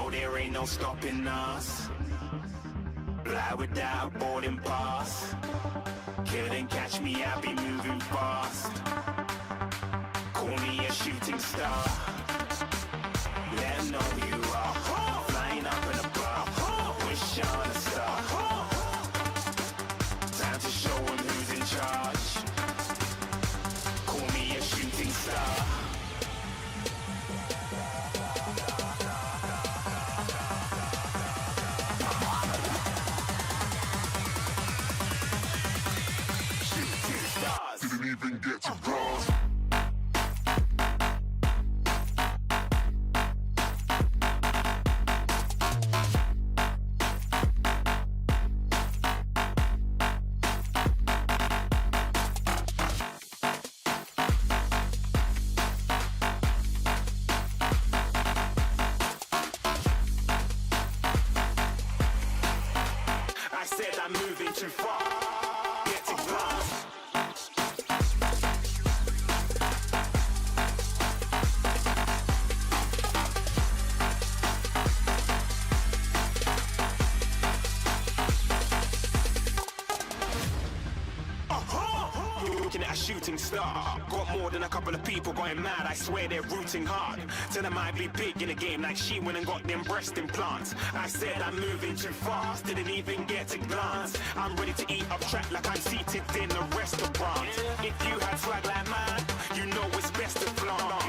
know there ain't no stopping us. Fly without boarding pass. Couldn't catch me, I'll be moving fast. Call me a shooting star. Let 'em know who you are. Flying up in a bar. Wish on a star. Time to show 'em who's in charge. Call me a shooting star. Didn't even get to cross. I said I'm moving too far. Get to glass. Looking at a shooting star. Got more than a couple of people going mad. I swear they're rooting hard. Tell them I'd be big in the game like she went and got them breast implants. I said I'm moving too fast. Didn't even get to glance. I'm ready to eat up track like I'm seated in a restaurant. If you had swag like mine, you know it's best to flaunt.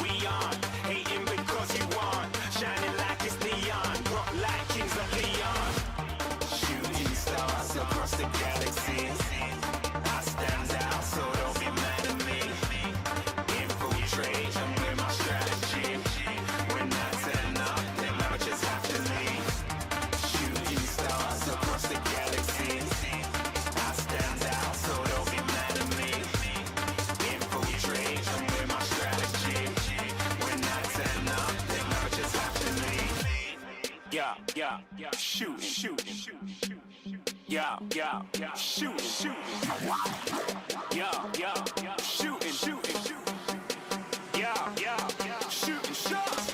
We aren't hating because you aren't. Shining like it's neon. Rock like kings of Leon. Shooting stars across the galaxy. I stand out, so don't be mad at me. Infiltrate and with my strategy. When I turn up, then I just have to leave. Shooting stars across the galaxy. I stand out, so don't be mad at me. Infiltrate and with my strategy. When I turn up, then I just have to leave. Yeah, shooting. Yeah, shooting. Yeah, shooting. Yeah, shooting shots.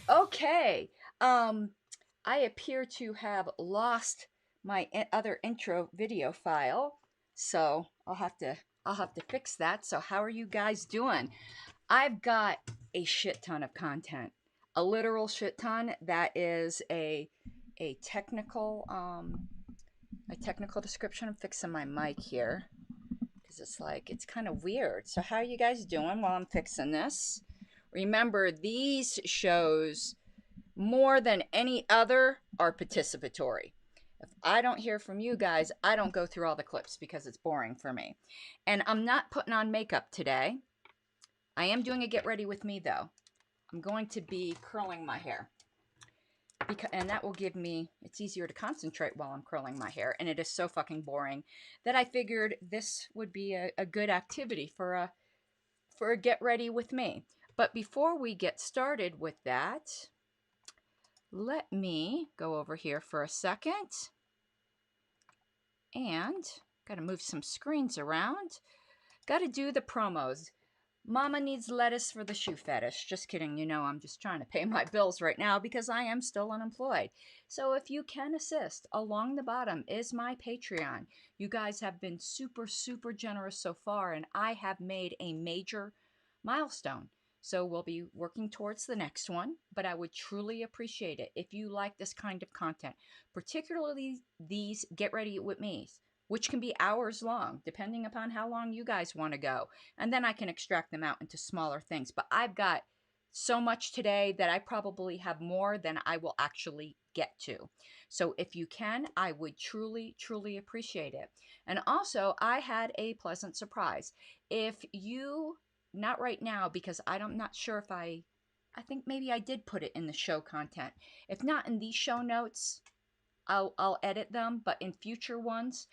Okay, I appear to have lost my other intro video file, so I'll have to fix that. So how are you guys doing? I've got a shit ton of content, a literal shit ton. That is a technical description. I'm fixing my mic here because it's kind of weird. So how are you guys doing while I'm fixing this? Remember, these shows, more than any other, are participatory. If I don't hear from you guys, I don't go through all the clips because it's boring for me. And I'm not putting on makeup today. I am doing a get ready with me though. I'm going to be curling my hair. And that will give me, it's easier to concentrate while I'm curling my hair. And it is so fucking boring that I figured this would be a good activity for a get ready with me. But before we get started with that, let me go over here for a second. And got to move some screens around. Got to do the promos. Mama needs lettuce for the shoe fetish. Just kidding. You know, I'm just trying to pay my bills right now because I am still unemployed. So if you can assist, along the bottom is my Patreon. You guys have been super, super generous so far, and I have made a major milestone. So we'll be working towards the next one, but I would truly appreciate it if you like this kind of content, particularly these Get Ready With Me's, which can be hours long, depending upon how long you guys want to go. And then I can extract them out into smaller things. But I've got so much today that I probably have more than I will actually get to. So if you can, I would truly, truly appreciate it. And also, I had a pleasant surprise. If you... Not right now, because I'm not sure if I think maybe I did put it in the show content. If not in these show notes, I'll edit them, but in future ones,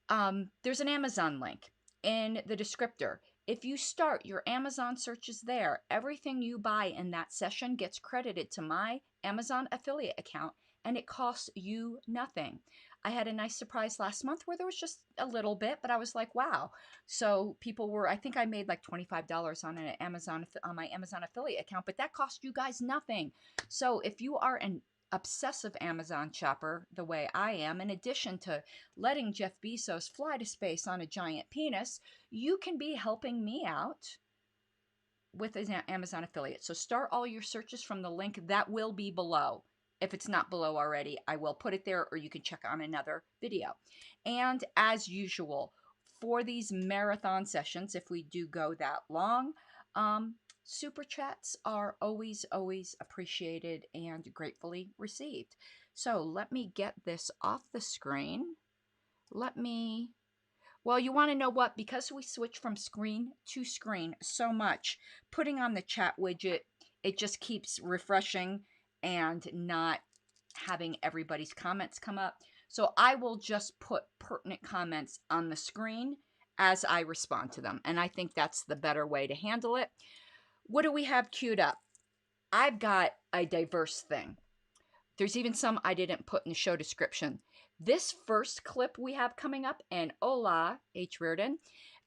there's an Amazon link in the descriptor. If you start your Amazon searches there, everything you buy in that session gets credited to my Amazon affiliate account and it costs you nothing. I had a nice surprise last month where there was just a little bit, but I was like, wow. So people were, I think I made like $25 on on my Amazon affiliate account, but that cost you guys nothing. So if you are an obsessive Amazon shopper the way I am, in addition to letting Jeff Bezos fly to space on a giant penis, you can be helping me out with an Amazon affiliate. So start all your searches from the link that will be below. If it's not below already, I will put it there, or you can check on another video. And as usual, for these marathon sessions, if we do go that long, super chats are always, always appreciated and gratefully received. So let me get this off the screen. Well, you want to know what? Because we switch from screen to screen so much, putting on the chat widget, it just keeps refreshing and not having everybody's comments come up. So I will just put pertinent comments on the screen as I respond to them. And I think that's the better way to handle it. What do we have queued up? I've got a diverse thing. There's even some I didn't put in the show description. This first clip we have coming up, and hola, H. Reardon,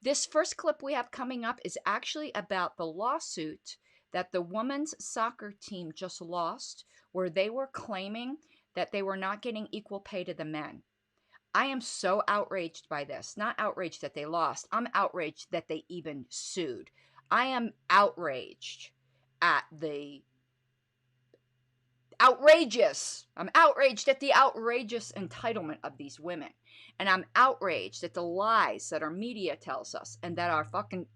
this first clip we have coming up is actually about the lawsuit that the women's soccer team just lost, where they were claiming that they were not getting equal pay to the men. I am so outraged by this. Not outraged that they lost. I'm outraged that they even sued. I am outraged at the outrageous. I'm outraged at the outrageous entitlement of these women. And I'm outraged at the lies that our media tells us and that our fucking,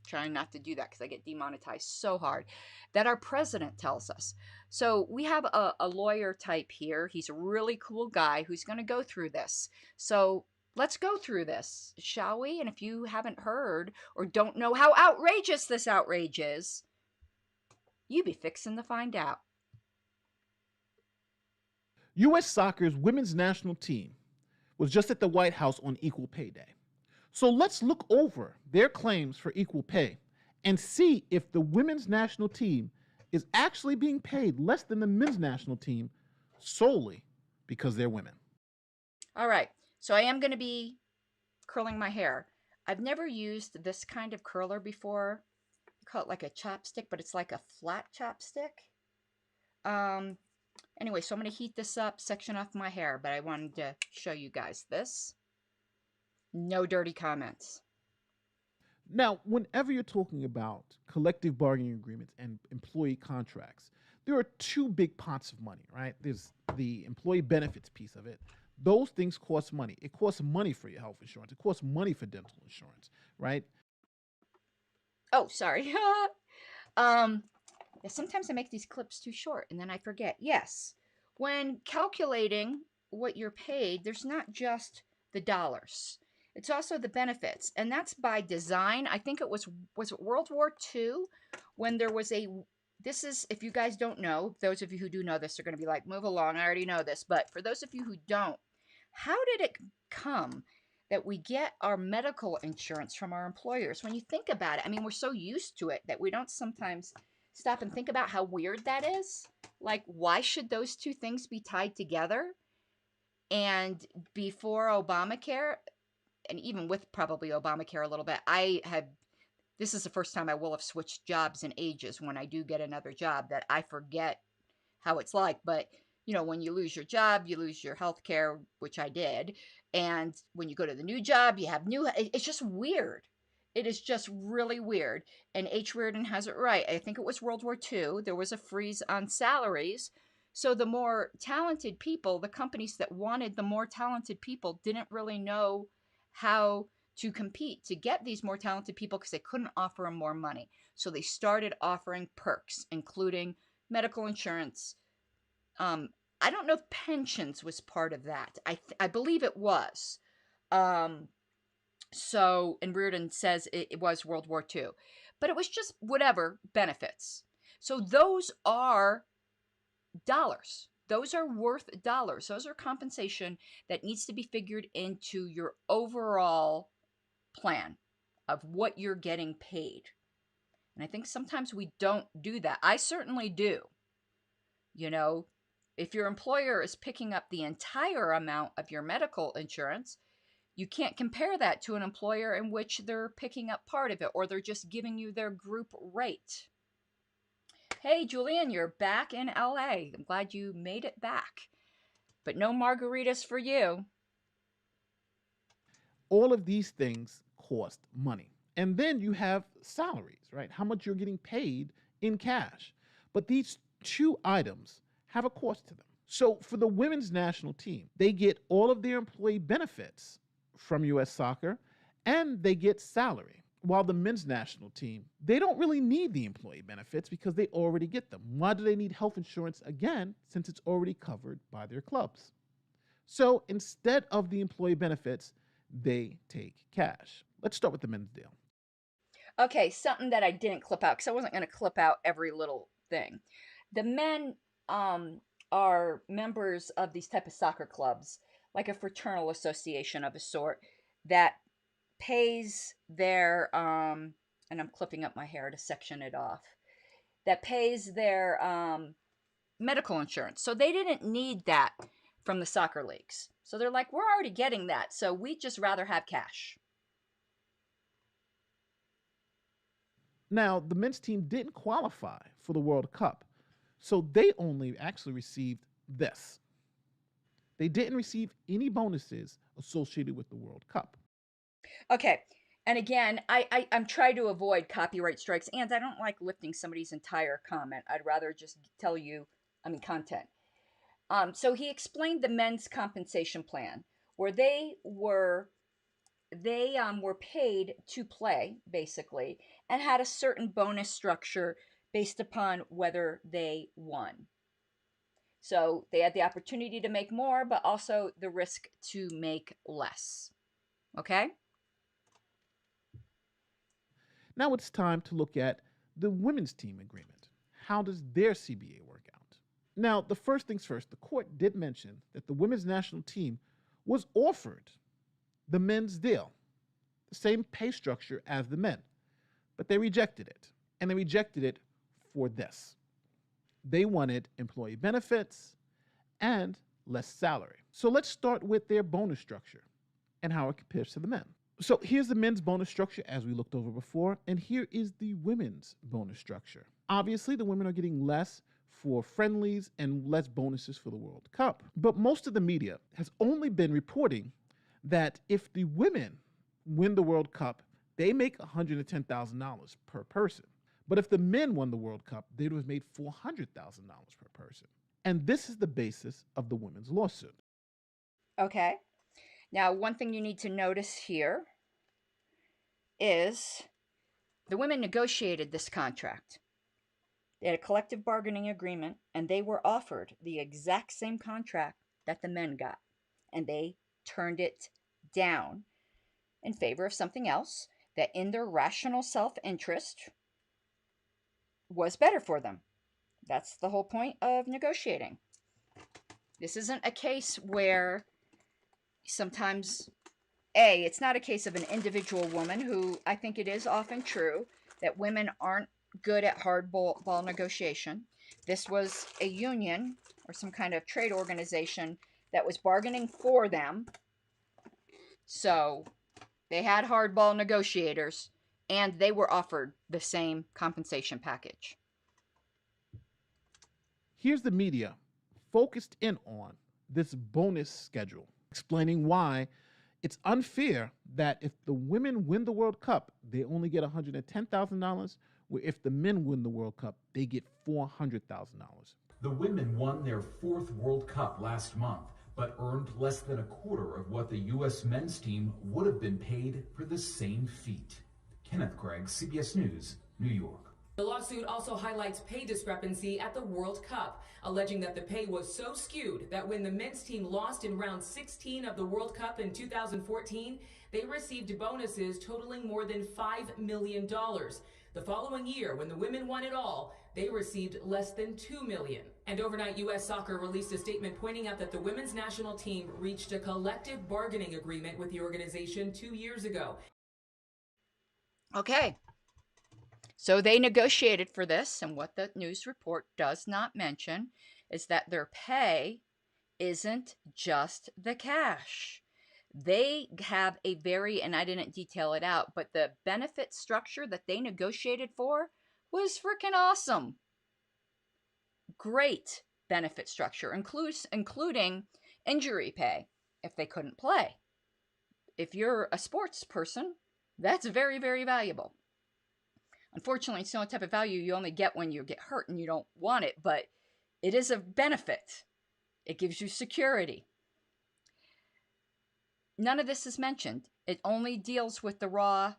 trying not to do that because I get demonetized so hard, that our president tells us. So we have a lawyer type here. He's a really cool guy who's going to go through this. So let's go through this, shall we? And if you haven't heard or don't know how outrageous this outrage is, you be fixing to find out. U.S. Soccer's women's national team was just at the White House on Equal Pay Day. So let's look over their claims for equal pay and see if the women's national team is actually being paid less than the men's national team solely because they're women. All right, so I am going to be curling my hair. I've never used this kind of curler before. I call it like a chopstick, but it's like a flat chopstick. Anyway, so I'm going to heat this up, section off my hair, but I wanted to show you guys this. No dirty comments. Now, whenever you're talking about collective bargaining agreements and employee contracts, there are two big pots of money, right? There's the employee benefits piece of it. Those things cost money. It costs money for your health insurance. It costs money for dental insurance, right? Oh, sorry. Sometimes I make these clips too short and then I forget. Yes, when calculating what you're paid, there's not just the dollars. It's also the benefits, and that's by design. I think it was it World War II when there was this is, if you guys don't know, those of you who do know this are going to be like, move along, I already know this. But for those of you who don't, how did it come that we get our medical insurance from our employers? When you think about it, I mean, we're so used to it that we don't sometimes stop and think about how weird that is. Like, why should those two things be tied together? And before Obamacare, and even with probably Obamacare a little bit, this is the first time I will have switched jobs in ages when I do get another job that I forget how it's like. But, you know, when you lose your job, you lose your health care, which I did. And when you go to the new job, you have it's just weird. It is just really weird. And H. Reardon has it right. I think it was World War II. There was a freeze on salaries. So the more talented people, the companies that wanted the more talented people didn't really know how to compete to get these more talented people because they couldn't offer them more money. So they started offering perks, including medical insurance. I don't know if pensions was part of that. I believe it was. So, and Reardon says it was World War II. But it was just whatever, benefits. So those are dollars. Those are worth dollars. Those are compensation that needs to be figured into your overall plan of what you're getting paid. And I think sometimes we don't do that. I certainly do. You know, if your employer is picking up the entire amount of your medical insurance, you can't compare that to an employer in which they're picking up part of it or they're just giving you their group rate. Hey, Julian, you're back in LA. I'm glad you made it back. But no margaritas for you. All of these things cost money. And then you have salaries, right? How much you're getting paid in cash. But these two items have a cost to them. So for the women's national team, they get all of their employee benefits from U.S. Soccer, and they get salary. While the men's national team, they don't really need the employee benefits because they already get them. Why do they need health insurance again, since it's already covered by their clubs? So instead of the employee benefits, they take cash. Let's start with the men's deal. Okay, something that I didn't clip out because I wasn't going to clip out every little thing. The men are members of these type of soccer clubs, like a fraternal association of a sort that pays their, and I'm clipping up my hair to section it off, that pays their medical insurance. So they didn't need that from the soccer leagues. So they're like, we're already getting that, so we'd just rather have cash. Now, the men's team didn't qualify for the World Cup, so they only actually received this. They didn't receive any bonuses associated with the World Cup. Okay, and again, I'm trying to avoid copyright strikes, and I don't like lifting somebody's entire comment. I'd rather just tell you, content. So he explained the men's compensation plan, where they were paid to play, basically, and had a certain bonus structure based upon whether they won. So they had the opportunity to make more, but also the risk to make less. Okay? Now it's time to look at the women's team agreement. How does their CBA work out? Now, the first things first, the court did mention that the women's national team was offered the men's deal, the same pay structure as the men, but they rejected it. And they rejected it for this. They wanted employee benefits and less salary. So let's start with their bonus structure and how it compares to the men. So here's the men's bonus structure as we looked over before, and here is the women's bonus structure. Obviously, the women are getting less for friendlies and less bonuses for the World Cup. But most of the media has only been reporting that if the women win the World Cup, they make $110,000 per person. But if the men won the World Cup, they would have made $400,000 per person. And this is the basis of the women's lawsuit. Okay. Now, one thing you need to notice here is the women negotiated this contract. They had a collective bargaining agreement, and they were offered the exact same contract that the men got. And they turned it down in favor of something else that in their rational self-interest was better for them. That's the whole point of negotiating. This isn't a case where sometimes, it's not a case of an individual woman who I think it is often true that women aren't good at hardball negotiation. This was a union or some kind of trade organization that was bargaining for them. So they had hardball negotiators and they were offered the same compensation package. Here's the media focused in on this bonus schedule, explaining why it's unfair that if the women win the World Cup, they only get $110,000, where if the men win the World Cup, they get $400,000. The women won their 4th World Cup last month, but earned less than a quarter of what the U.S. men's team would have been paid for the same feat. Kenneth Craig, CBS News, New York. The lawsuit also highlights pay discrepancy at the World Cup, alleging that the pay was so skewed that when the men's team lost in round 16 of the World Cup in 2014, they received bonuses totaling more than $5 million. The following year, when the women won it all, they received less than $2 million. And overnight, U.S. Soccer released a statement pointing out that the women's national team reached a collective bargaining agreement with the organization 2 years ago. Okay. So they negotiated for this, and what the news report does not mention is that their pay isn't just the cash. They have a very, and I didn't detail it out, but the benefit structure that they negotiated for was freaking awesome. Great benefit structure, including injury pay if they couldn't play. If you're a sports person, that's very, very valuable. Unfortunately, it's the only type of value you only get when you get hurt and you don't want it, but it is a benefit. It gives you security. None of this is mentioned. It only deals with the raw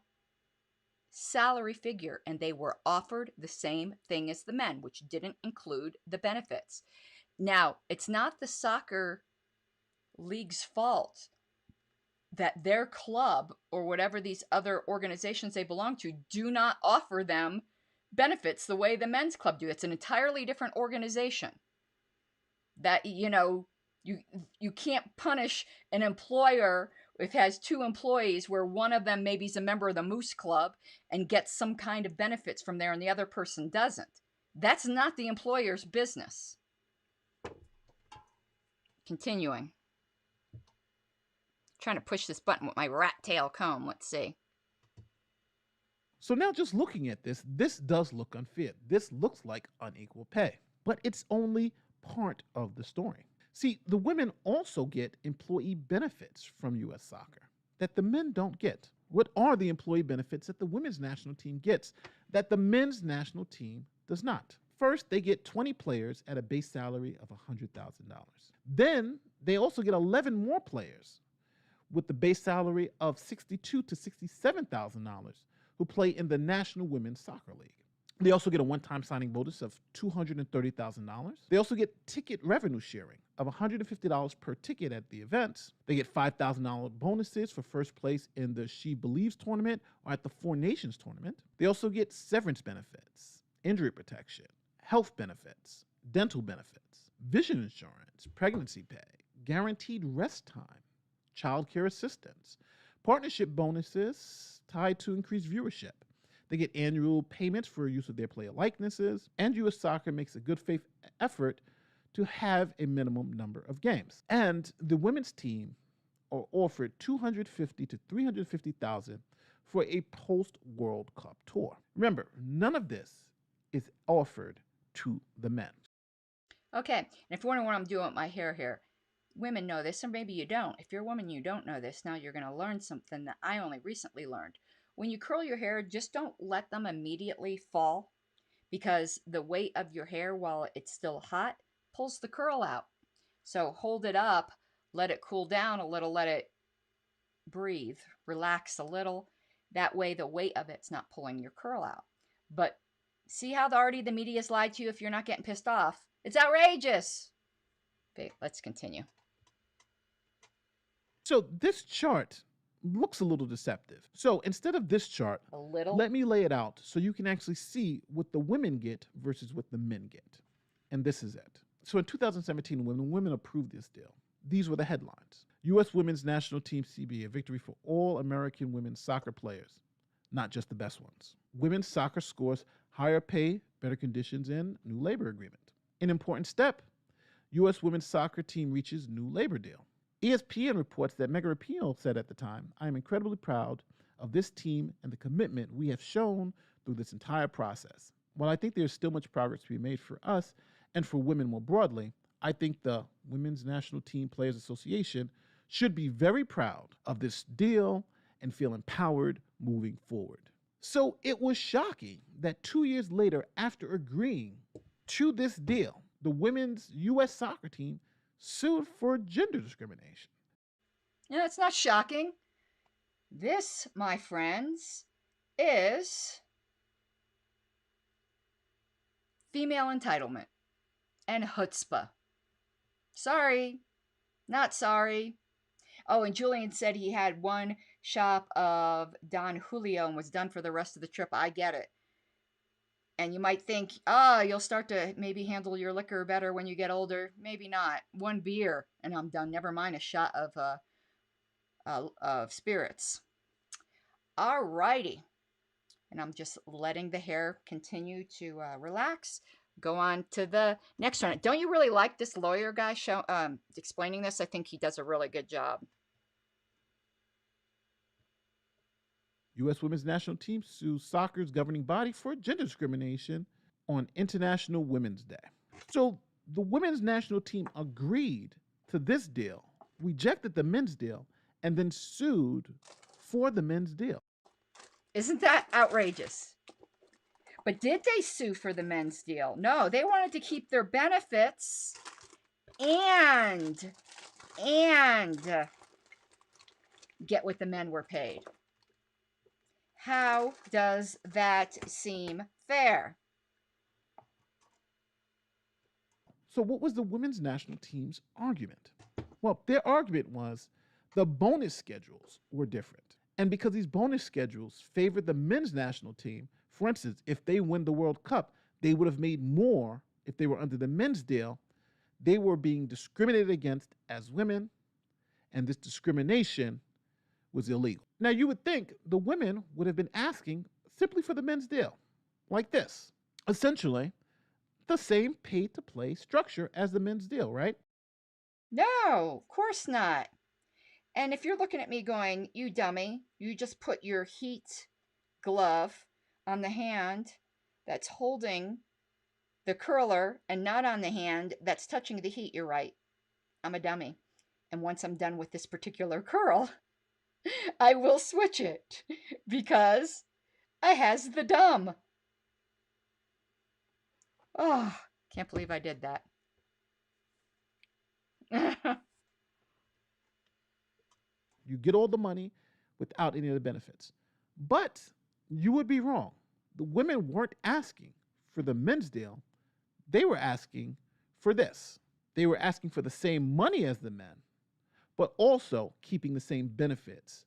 salary figure, and they were offered the same thing as the men, which didn't include the benefits. Now, it's not the soccer league's fault that their club or whatever these other organizations they belong to do not offer them benefits the way the men's club do. It's an entirely different organization. That, you can't punish an employer if it has two employees where one of them maybe is a member of the Moose Club and gets some kind of benefits from there and the other person doesn't. That's not the employer's business. Continuing. Trying to push this button with my rat tail comb. Let's see. So now just looking at this does look unfair. This looks like unequal pay, but it's only part of the story. See, the women also get employee benefits from U.S. Soccer that the men don't get. What are the employee benefits that the women's national team gets that the men's national team does not? First, they get 20 players at a base salary of $100,000. Then they also get 11 more players with the base salary of $62,000 to $67,000 who play in the National Women's Soccer League. They also get a one-time signing bonus of $230,000. They also get ticket revenue sharing of $150 per ticket at the events. They get $5,000 bonuses for first place in the She Believes tournament or at the Four Nations tournament. They also get severance benefits, injury protection, health benefits, dental benefits, vision insurance, pregnancy pay, guaranteed rest time, child care assistance, partnership bonuses tied to increased viewership. They get annual payments for use of their player likenesses, and U.S. Soccer makes a good faith effort to have a minimum number of games. And the women's team are offered $250,000 to $350,000 for a post-World Cup tour. Remember, none of this is offered to the men. Okay, and if you're wondering what I'm doing with my hair here, women know this, or maybe you don't. If you're a woman, you don't know this. Now you're going to learn something that I only recently learned. When you curl your hair, just don't let them immediately fall, because the weight of your hair while it's still hot pulls the curl out. So hold it up, let it cool down a little, let it breathe, relax a little. That way the weight of it's not pulling your curl out. But see how already the media's lied to you if you're not getting pissed off? It's outrageous. Okay, let's continue. So this chart looks a little deceptive. So instead of this chart, let me lay it out so you can actually see what the women get versus what the men get. And this is it. So in 2017, when women approved this deal, these were the headlines. U.S. Women's National Team CBA, a victory for all American women's soccer players, not just the best ones. Women's soccer scores higher pay, better conditions, and new labor agreement. An important step, U.S. women's soccer team reaches new labor deal. ESPN reports that Megan Rapinoe said at the time, "I am incredibly proud of this team and the commitment we have shown through this entire process. While I think there's still much progress to be made for us and for women more broadly, I think the Women's National Team Players Association should be very proud of this deal and feel empowered moving forward." So it was shocking that 2 years later, after agreeing to this deal, the women's U.S. soccer team sued for gender discrimination. No, it's not shocking. This, my friends, is female entitlement and chutzpah. Sorry, not sorry. Oh, and Julian said he had one shot of Don Julio and was done for the rest of the trip. I get it. And you might think, you'll start to maybe handle your liquor better when you get older. Maybe not. One beer and I'm done. Never mind a shot of spirits. All righty. And I'm just letting the hair continue to relax. go on to the next one. Don't you really like this lawyer guy explaining this? I think he does a really good job. U.S. women's national team sues soccer's governing body for gender discrimination on International Women's Day. So the women's national team agreed to this deal, rejected the men's deal, and then sued for the men's deal. Isn't that outrageous? But did they sue for the men's deal? No, they wanted to keep their benefits and get what the men were paid. How does that seem fair? So what was the women's national team's argument? Well, their argument was the bonus schedules were different. And because these bonus schedules favored the men's national team, for instance, if they win the World Cup, they would have made more if they were under the men's deal. They were being discriminated against as women, and this discrimination was illegal. Now, you would think the women would have been asking simply for the men's deal, like this. Essentially, the same pay-to-play structure as the men's deal, right? No, of course not. And if you're looking at me going, you dummy, you just put your heat glove on the hand that's holding the curler and not on the hand that's touching the heat, you're right. I'm a dummy. And once I'm done with this particular curl, I will switch it because I has the dumb. Oh, can't believe I did that. You get all the money without any of the benefits. But you would be wrong. The women weren't asking for the men's deal. They were asking for this. They were asking for the same money as the men, but also keeping the same benefits